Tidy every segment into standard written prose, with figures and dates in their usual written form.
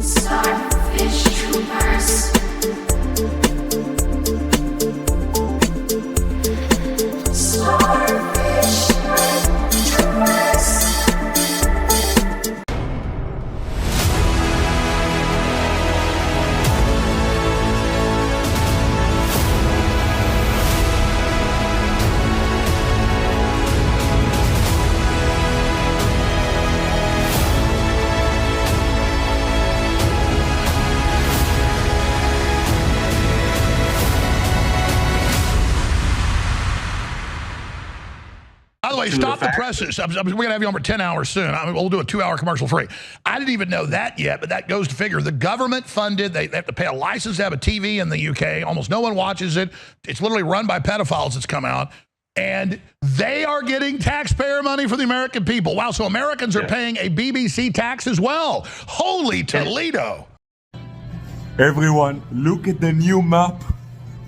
Starfish troopers. Starfish troopers. By the way, stop the presses. We're going to have you on for 10 hours soon. We'll do a 2-hour commercial free. I didn't even know that yet, but that goes to figure. The government funded, they have to pay a license to have a TV in the UK. Almost no one watches it. It's literally run by pedophiles. It's come out. And they are getting taxpayer money for the American people. Wow, so Americans are paying a BBC tax as well. Holy Toledo. Everyone, look at the new map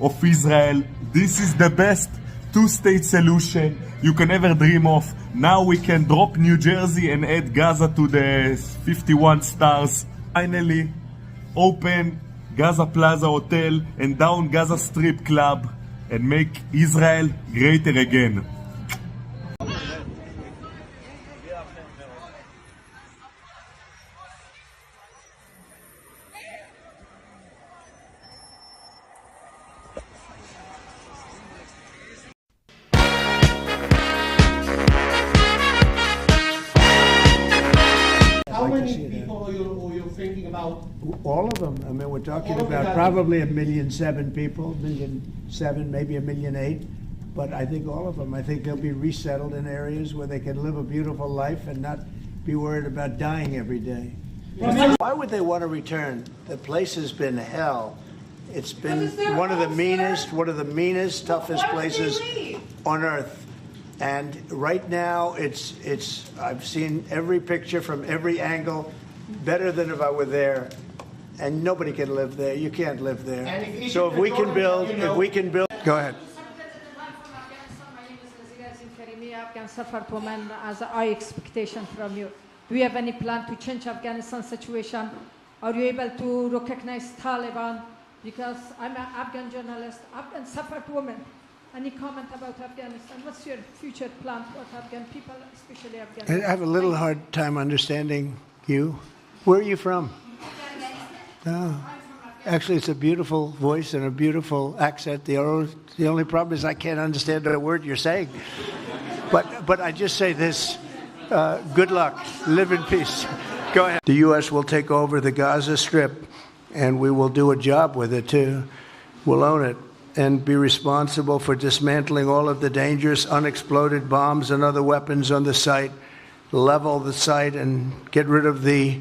of Israel. This is the best two-state solution you can ever dream of. Now we can drop New Jersey and add Gaza to the 51 stars. Finally, open Gaza Plaza Hotel and down Gaza Strip Club and make Israel greater again. How many people are you thinking about? All of them. I mean, we're talking about probably 1,000,007 people, 1,000,007, maybe 1,000,008. But I think all of them. I think they'll be resettled in areas where they can live a beautiful life and not be worried about dying every day. Why would they want to return? The place has been hell. It's been one of the meanest, toughest places on earth. And right now, I've seen every picture from every angle, better than if I were there. And nobody can live there. You can't live there. So if we can build, go ahead. Afghan suffered women as a high expectation from you. Do you have any plan to change Afghanistan situation? Are you able to recognize Taliban? Because I'm an Afghan journalist, Afghan suffered women. Any comment about Afghanistan? What's your future plan for Afghan people, especially Afghanistan? I have a little hard time understanding you. Where are you from? Oh. Actually, it's a beautiful voice and a beautiful accent. The only problem is I can't understand a word you're saying. But I just say this, good luck, live in peace. Go ahead. The U.S. will take over the Gaza Strip, and we will do a job with it, too. We'll own it and be responsible for dismantling all of the dangerous unexploded bombs and other weapons on the site, level the site and get rid of the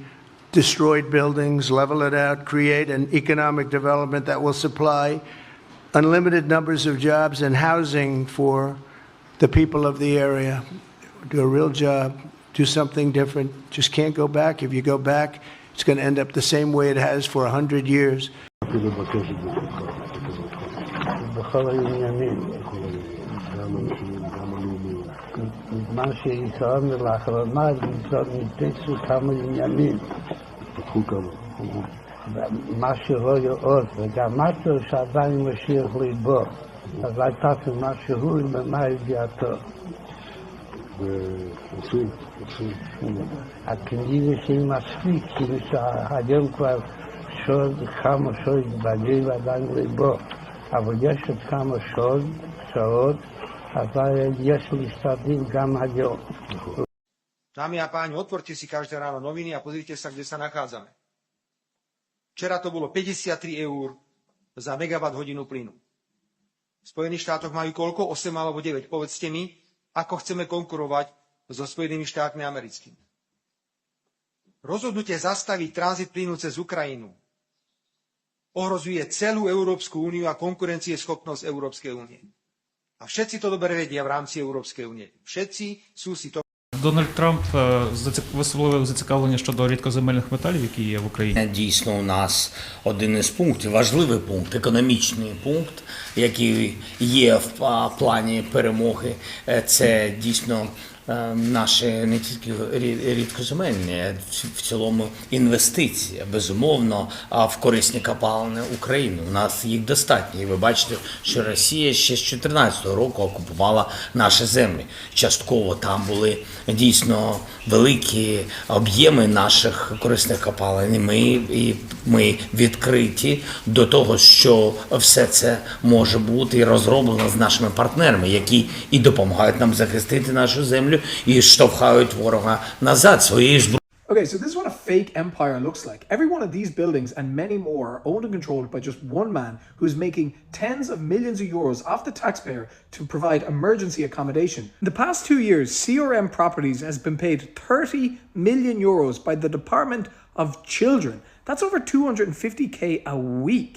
destroyed buildings, level it out, create an economic development that will supply unlimited numbers of jobs and housing for the people of the area. Do a real job, do something different. Just can't go back. If you go back, it's going to end up the same way it has for 100 years. בכל העניינים. מה שיתרון לאחרונה, ניתצו כמה עניינים. מה שרואה עוד, וגם משהו שעדיין משיח ליבו. אז הייתה משהו עם מה ידיעתו. הכנראה שהיא מספיק, שהיום כבר כמה שעות בגיל עדיין ליבו. אבל יש עוד כמה שעות, אבל יש להשתדל גם היום. Dámy a páni, otvorte si každé ráno noviny a pozrite sa, kde sa nachádzame. Včera to bolo 53 eur za megawatt hodinu plynu. V Spojených štátoch majú koľko? 8 alebo 9. Povedzte mi, ako chceme konkurovať so Spojenými štátmi americkými. Rozhodnutie zastaviť tranzit plynu cez Ukrajinu ohrozuje celú Európsku úniu a konkurencieschopnosť Európskej únie. A všetci to dobre vedia v rámci Európskej únie. Všetci sú si to... Дональд Трамп висловив зацікавлення щодо рідкоземельних металів, які є в Україні. Дійсно, у нас один із пунктів, важливий пункт, економічний пункт, який є в плані перемоги, це дійсно наші не тільки рідкоземельні, а в цілому інвестиції, безумовно, в корисні копалини України. У нас їх достатньо. І ви бачите, що Росія ще з 2014 року окупувала наші землі. Частково там були дійсно великі об'єми наших корисних копалин. І ми відкриті до того, що все це може бути розроблено з нашими партнерами, які і допомагають нам захистити нашу землю, і штовхають ворога назад своєю зброєю. Okay, so this is what a fake empire looks like. Every one of these buildings and many more are owned and controlled by just one man who's making tens of millions of euros off the taxpayer to provide emergency accommodation. In the past 2 years, CRM Properties has been paid 30 million euros by the Department of Children. That's over 250k a week.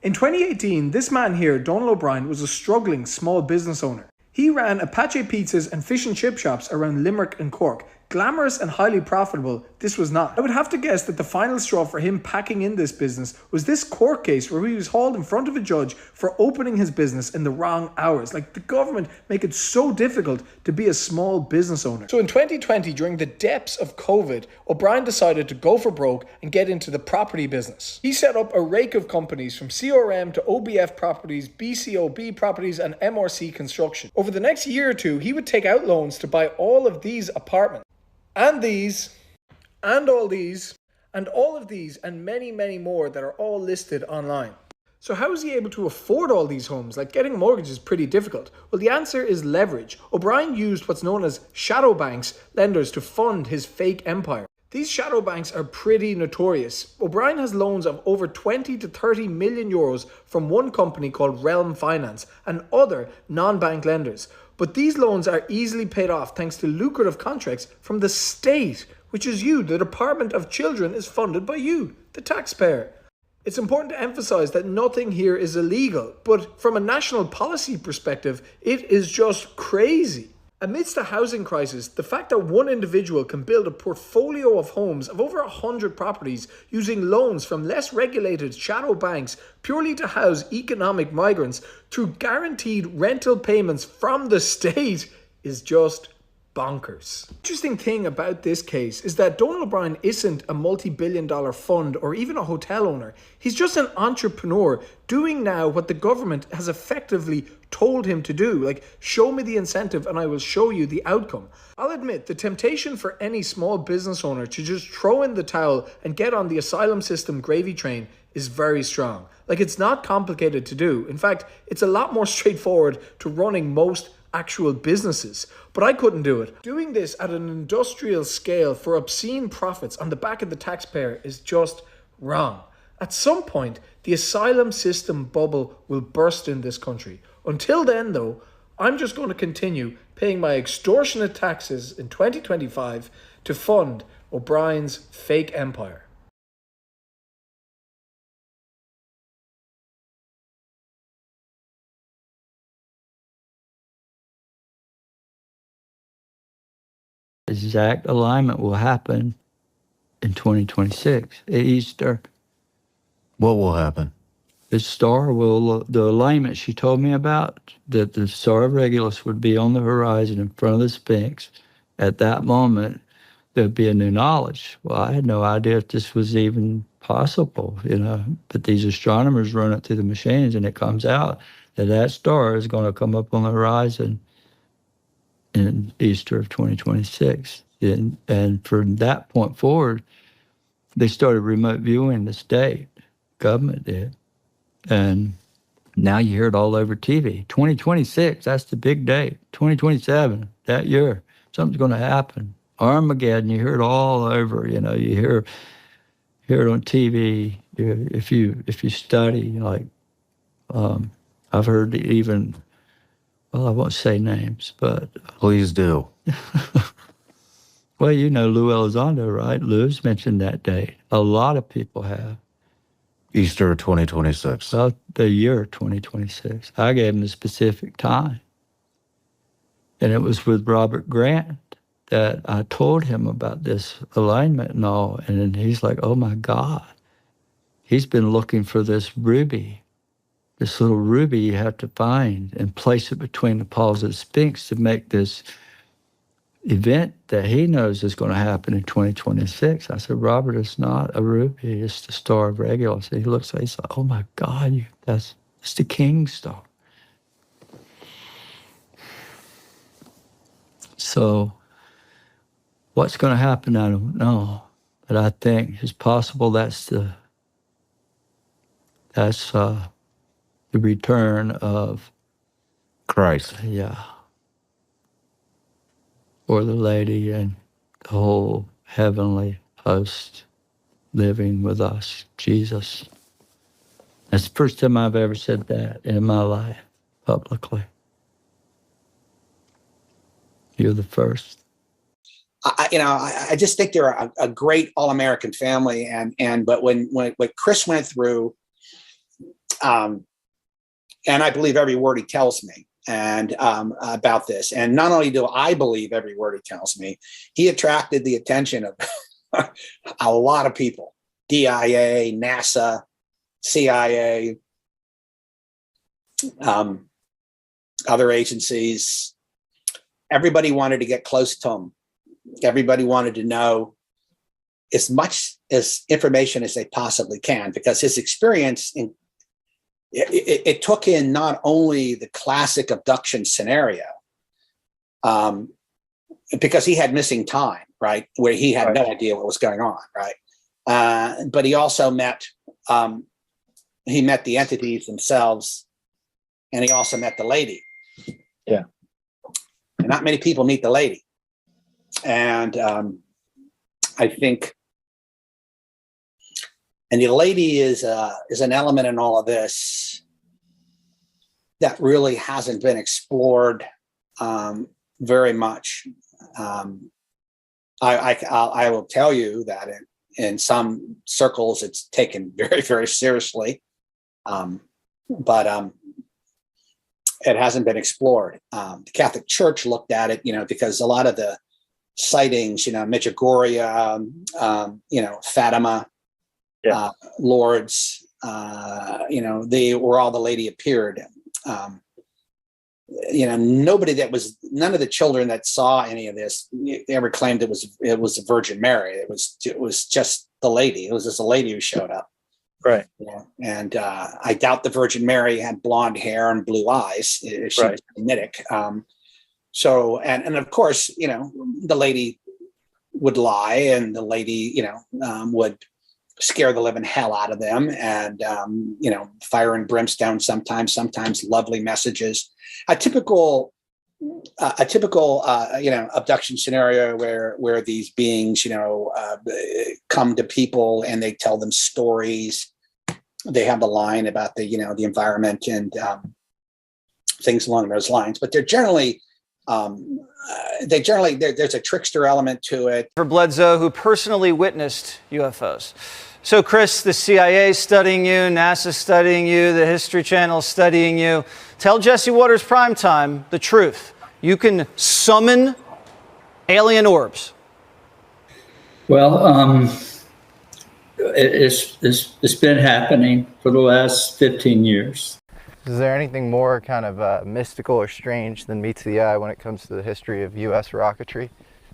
In 2018, this man here, Donald O'Brien, was a struggling small business owner. He ran Apache pizzas and fish and chip shops around Limerick and Cork. Glamorous and highly profitable, this was not. I would have to guess that the final straw for him packing in this business was this court case where he was hauled in front of a judge for opening his business in the wrong hours. Like, the government make it so difficult to be a small business owner. So in 2020, during the depths of COVID, O'Brien decided to go for broke and get into the property business. He set up a rake of companies from CRM to OBF Properties, BCOB Properties and MRC Construction. Over the next year or two, he would take out loans to buy all of these apartments. And these, and all these, and all of these, and many, many more that are all listed online. So how is he able to afford all these homes? Like, getting a mortgage is pretty difficult. Well, the answer is leverage. O'Brien used what's known as shadow banks lenders to fund his fake empire. These shadow banks are pretty notorious. O'Brien has loans of over 20 to 30 million euros from one company called Realm Finance and other non-bank lenders. But these loans are easily paid off thanks to lucrative contracts from the state, which is you. The Department of Children is funded by you, the taxpayer. It's important to emphasize that nothing here is illegal, but from a national policy perspective, it is just crazy. Amidst a housing crisis, the fact that one individual can build a portfolio of homes of over 100 properties using loans from less regulated shadow banks purely to house economic migrants through guaranteed rental payments from the state is just bonkers. Interesting thing about this case is that Donald O'Brien isn't a multi-billion-dollar fund or even a hotel owner. He's just an entrepreneur doing now what the government has effectively told him to do. Like, show me the incentive and I will show you the outcome. I'll admit, the temptation for any small business owner to just throw in the towel and get on the asylum system gravy train is very strong. Like, it's not complicated to do. In fact, it's a lot more straightforward to running most actual businesses. But I couldn't do it. Doing this at an industrial scale for obscene profits on the back of the taxpayer is just wrong. At some point, the asylum system bubble will burst in this country. Until then, though, I'm just going to continue paying my extortionate taxes in 2025 to fund O'Brien's fake empire. Exact alignment will happen in 2026 at Easter. What will happen? The star will, the alignment she told me about, that the star of Regulus would be on the horizon in front of the Sphinx. At that moment, there'd be a new knowledge. Well, I had no idea if this was even possible, but these astronomers run it through the machines and it comes out that that star is going to come up on the horizon in Easter of 2026. And from that point forward, they started remote viewing the state. Government did. And now you hear it all over TV. 2026, that's the big date. 2027, that year, something's going to happen. Armageddon, you hear it all over. You hear it on TV. If you study, like I've heard even. Well, I won't say names, but please do. Well, Lou Elizondo, right? Lou's mentioned that date. A lot of people have. Easter 2026. Well, the year 2026. I gave him the specific time. And it was with Robert Grant that I told him about this alignment and all. And then he's like, oh my God. He's been looking for this ruby. This little ruby you have to find and place it between the paws of the Sphinx to make this, event that he knows is going to happen in 2026. I said, Robert, it's not a ruby, it's the Star of Regulus. He looks at it, he's like, oh my God, it's the King Star. So what's going to happen, I don't know. But I think it's possible that's the return of Christ. Yeah. Or the lady and the whole heavenly host living with us, Jesus. That's the first time I've ever said that in my life, publicly. You're the first. I just think they're a great all-American family, but when Chris went through, and I believe every word he tells me, and about this, and not only do I believe every word he tells me, he attracted the attention of a lot of people: DIA, NASA, CIA, other agencies. Everybody wanted to get close to him. Everybody wanted to know as much as information as they possibly can, because his experience it took in not only the classic abduction scenario, because he had missing time, right, where he had no idea what was going on, right, but he also met the entities themselves, and he also met the lady. Yeah, and not many people meet the lady. And I think, and the lady is an element in all of this that really hasn't been explored very much. I will tell you that in some circles it's taken very, very seriously, but it hasn't been explored. The Catholic Church looked at it, because a lot of the sightings, Medjugorje, Fatima, Lourdes, they were all the lady appeared. None of the children that saw any of this ever claimed it was the Virgin Mary. It was just the lady. It was just a lady who showed up. Right. Yeah. And I doubt the Virgin Mary had blonde hair and blue eyes. She was Semitic. So, and of course, the lady would lie, and the lady, would scare the living hell out of them, and, fire and brimstone sometimes lovely messages. A typical abduction scenario where these beings, come to people and they tell them stories. They have the line about the environment and things along those lines, but they're generally, there's a trickster element to it. For Bledsoe, who personally witnessed UFOs. So, Chris, the CIA studying you, NASA studying you, the History Channel studying you. Tell Jesse Waters Primetime the truth. You can summon alien orbs. Well, it's been happening for the last 15 years. Is there anything more kind of mystical or strange than meets the eye when it comes to the history of U.S. rocketry?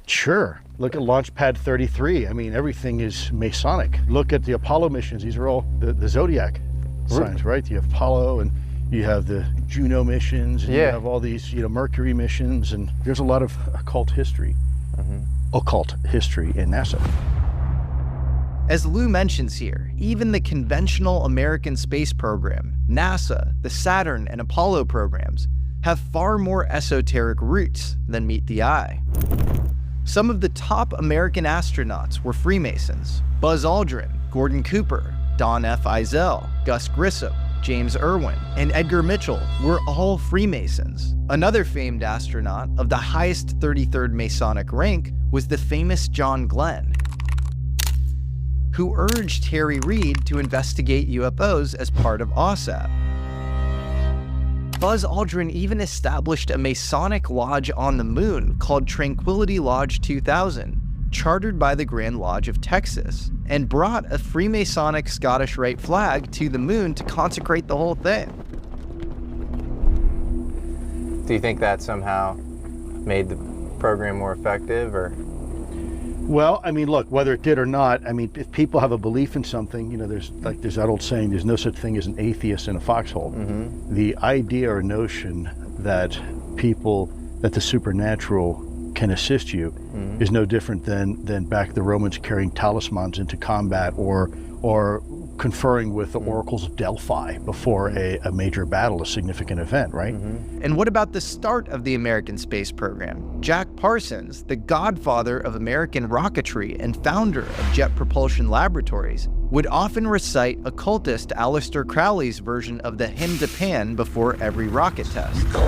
Sure. Look at Launch Pad 33. I mean, everything is Masonic. Look at the Apollo missions. These are all the Zodiac signs, right? You have Apollo, and you have the Juno missions, and you have all these, Mercury missions, and there's a lot of occult history in NASA. As Lou mentions here, even the conventional American space program, NASA, the Saturn and Apollo programs, have far more esoteric roots than meet the eye. Some of the top American astronauts were Freemasons. Buzz Aldrin, Gordon Cooper, Don F. Eisel, Gus Grissom, James Irwin, and Edgar Mitchell were all Freemasons. Another famed astronaut of the highest 33rd Masonic rank was the famous John Glenn, who urged Harry Reid to investigate UFOs as part of OSAP. Buzz Aldrin even established a Masonic lodge on the moon called Tranquility Lodge 2000, chartered by the Grand Lodge of Texas, and brought a Freemasonic Scottish Rite flag to the moon to consecrate the whole thing. Do you think that somehow made the program more effective, or? Well, I mean, look, whether it did or not, I mean, if people have a belief in something, you know, there's that old saying, there's no such thing as an atheist in a foxhole. The idea or notion that the supernatural can assist you is no different than back the Romans carrying talismans into combat or conferring with the oracles of Delphi before a major battle, a significant event, right? And what about the start of the American space program? Jack Parsons, the godfather of American rocketry and founder of Jet Propulsion Laboratories, would often recite occultist Aleister Crowley's version of the Hymn to Pan before every rocket test. 3, 2,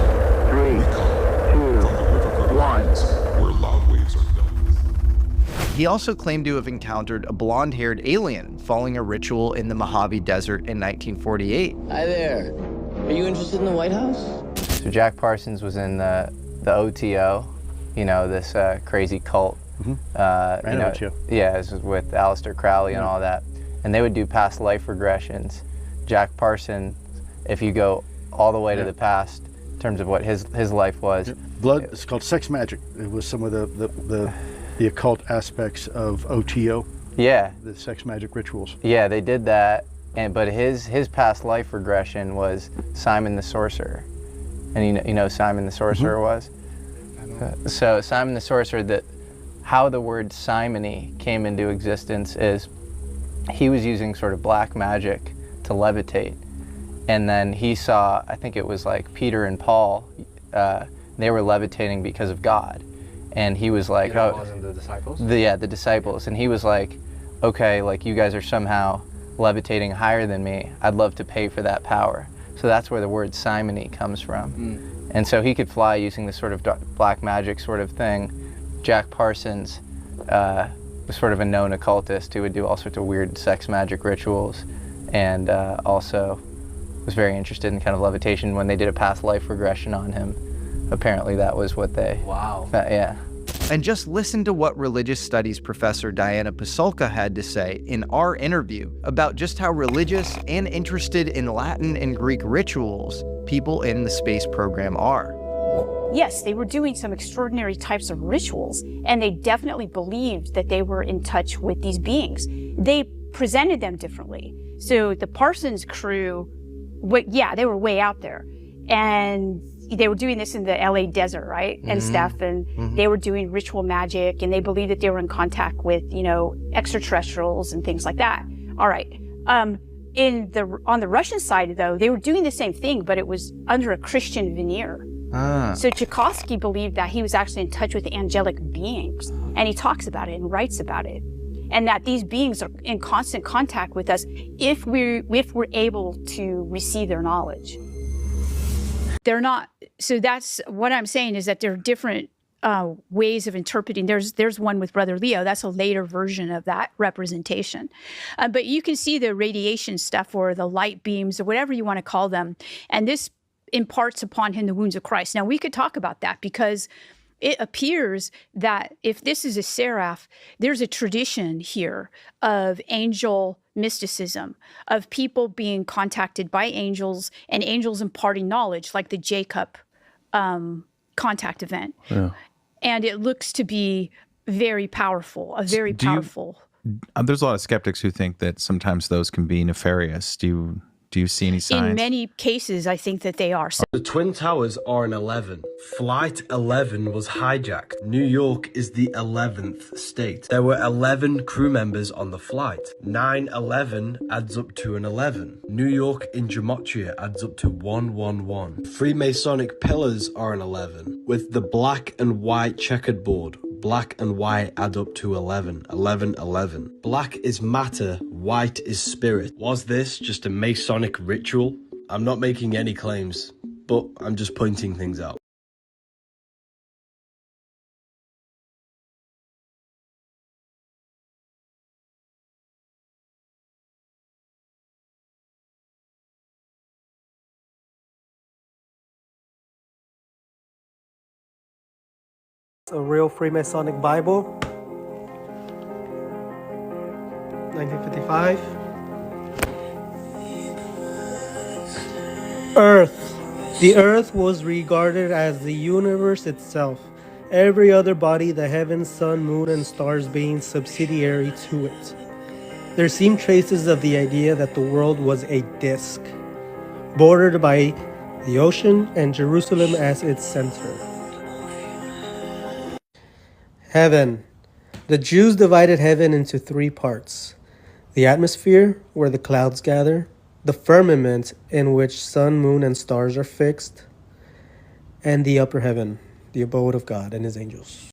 1. Where loud waves are built. He also claimed to have encountered a blonde-haired alien following a ritual in the Mojave Desert in 1948. Hi there. Are you interested in the White House? So Jack Parsons was in the OTO, you know, this crazy cult. OTO. Yeah, this was with Aleister Crowley and all that. And they would do past life regressions. Jack Parsons, if you go all the way to the past, in terms of what his life was. Blood, it's called sex magic. It was some of the occult aspects of OTO. Yeah. The sex magic rituals. Yeah, they did that. But his past life regression was Simon the Sorcerer. And you know Simon the Sorcerer was? So Simon the Sorcerer, how the word simony came into existence is he was using sort of black magic to levitate. And then he saw, I think it was like Peter and Paul, they were levitating because of God. And he was like, wasn't the disciples? The disciples. And he was like, okay, like you guys are somehow levitating higher than me. I'd love to pay for that power. So that's where the word simony comes from. And so he could fly using this sort of black magic sort of thing. Jack Parsons was sort of a known occultist who would do all sorts of weird sex magic rituals, and also was very interested in kind of levitation. When they did a past life regression on him, apparently that was what they... Wow. Yeah. And just listen to what religious studies professor Diana Pasulka had to say in our interview about just how religious and interested in Latin and Greek rituals people in the space program are. Yes, they were doing some extraordinary types of rituals, and they definitely believed that they were in touch with these beings. They presented them differently. So the Parsons crew, they were way out there. And they were doing this in the LA desert, right? And stuff. And they were doing ritual magic, and they believed that they were in contact with, extraterrestrials and things like that. All right. On the Russian side, though, they were doing the same thing, but it was under a Christian veneer. So Tchaikovsky believed that he was actually in touch with angelic beings, and he talks about it and writes about it, and that these beings are in constant contact with us if we're able to receive their knowledge. They're not. So that's what I'm saying, is that there are different ways of interpreting. There's one with Brother Leo. That's a later version of that representation. But you can see the radiation stuff, or the light beams, or whatever you want to call them. And this imparts upon him the wounds of Christ. Now, we could talk about that, because it appears that if this is a seraph, there's a tradition here of angel mysticism, of people being contacted by angels and angels imparting knowledge, like the Jacob contact event. Yeah. And it looks to be very powerful, There's a lot of skeptics who think that sometimes those can be nefarious. Do you see any signs? In many cases, I think that they are. The Twin Towers are an 11. Flight 11 was hijacked. New York is the 11th state. There were 11 crew members on the flight. 9/11 adds up to an 11. New York in gematria adds up to 111. Freemasonic pillars are an 11. With the black and white checkered board, black and white add up to 11. 11, 11. Black is matter, white is spirit. Was this just a Masonic ritual? I'm not making any claims, but I'm just pointing things out. A real Freemasonic Bible, 1955. Earth. The Earth was regarded as the universe itself, every other body, the heavens, sun, moon, and stars being subsidiary to it. There seem traces of the idea that the world was a disk, bordered by the ocean and Jerusalem as its center. Heaven. The Jews divided heaven into three parts: the atmosphere, where the clouds gather, the firmament, in which sun, moon, and stars are fixed, and the upper heaven, the abode of God and his angels.